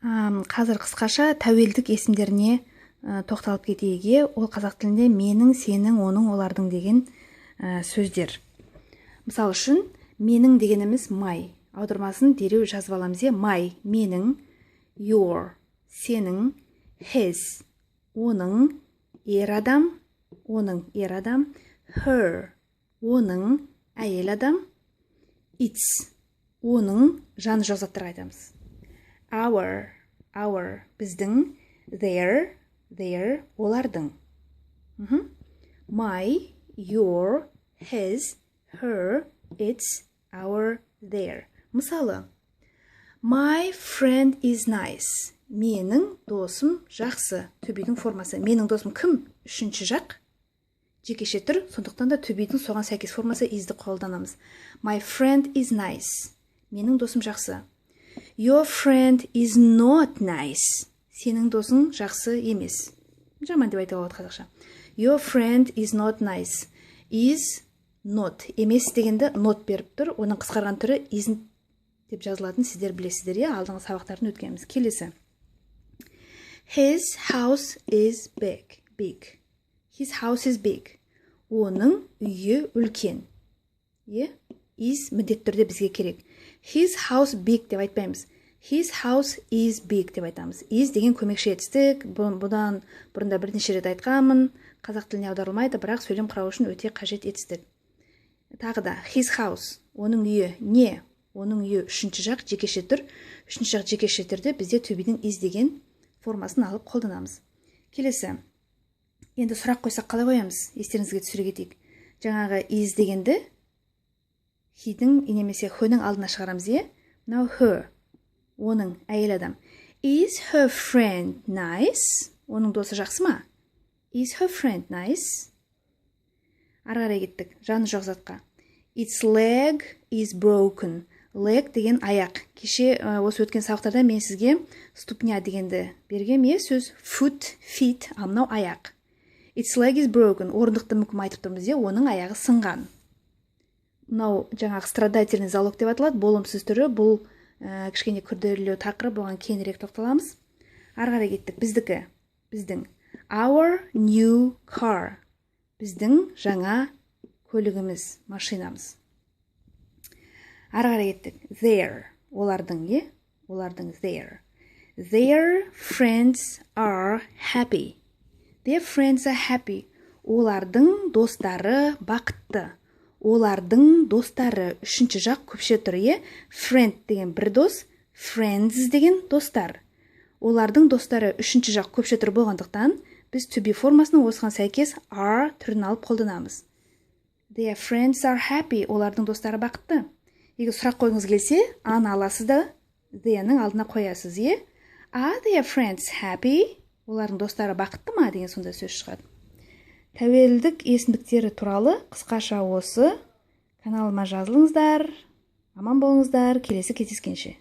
Қазір қысқаша тәуелдік есімдеріне тоқталып кетейік. Ол қазақ тілінде менің, сенің, оның, олардың деген сөздер. Мысалы үшін, менің дегеніміз my. Аудармасын дереу жазып аламыз. My, менің, your, сенің, his, оның, ер адам, her, оның, әйел адам, its, оның, жаны жоқ заттарға айтамыз. Our, біздің, their, олардың. My, your, his, her, its, our, their. Мысалы, my friend is nice. Менің досым жақсы. To be'дің формасы. Менің досым кім? Үшінші жақ. Жекеше түр, сондықтан да to be'дің соған сәйкес формасы is'ді қолданамыз. My friend is nice. Менің досым жақсы. Your friend is not nice. Сенің досың жақсы емес. Жаман деп айта алады қазақша. Your friend is not nice. Is not. Емес дегенді not беріп тұр. Оның қысқарған түрі isn't деп жазылатын сіздер білесіздер. Алдыңғы сабақтарын өткенбіз. Келесі. His house is big. His house is big. Оның үйі үлкен. Is міндетті түрде бізге керек. His house big деп айтпаймыз. His house is big деп айтамыз. Is деген көмекші етістік. Бұдан бұрында бірнеше рет айтқанмын. Қазақ тіліне аударылмайды, бірақ сөйлем құрау үшін өте қажет етістік. Тағы да his house, оның үйі. Не? Оның үйі үшінші жақ жекеше түр. Үшінші жақ жекеше түрде бізде to be'дің is деген формасын алып қолданамыз. Келесі. Енді сұрақ қойсақ қалай қоямыз? Естеріңізге түсіре кетейік. Жаңағы is дегенді he'дің немесе her'ның алдына шығарамыз. Now her, оның әйел адам. Is her friend nice? Оның досы жақсы ма? Is her friend nice? Ары қарай кеттік. Жаны жоқ затқа. Its leg is broken. Leg деген аяқ. Кеше осы өткен сабақтарда мен сізге ступня дегенді бергем. Сөз foot, feet, мынау аяқ. Its leg is broken. Орындықты мүкім айтып тұрмыз. Оның аяғы сынған. Мынау жаңағы страдательный залог деп аталады. Болымсыз түрі. Бұл кішкене күрделілеу тақырып, оған кейінірек тоқталамыз. Ары қарай кеттік. Біздікі. Біздің. Our new car. Біздің жаңа көлігіміз, машинамыз. Ары қарай кеттік. Their. Олардың, Олардың their. Their friends are happy. Their friends are happy. Олардың достары бақытты. Олардың достары үшінші жақ көпше тұр. Friend деген бір дос, friends деген достар. Олардың достары үшінші жақ көпше тұр болғандықтан, біз to be формасының осыған сәйкес are түрін алып қолданамыз. Their friends are happy. Олардың достары бақытты. Егер сұрақ қойыңыз келсе, аны аласыз да their'ның алдына қоясыз. Are their friends happy? Олардың достары бақытты ма деген сонда сөз шығады. Тәуелдік есімдіктері туралы қысқаша осы. Каналыма жазылыңыздар. Аман болыңыздар. Келесі кездескенше.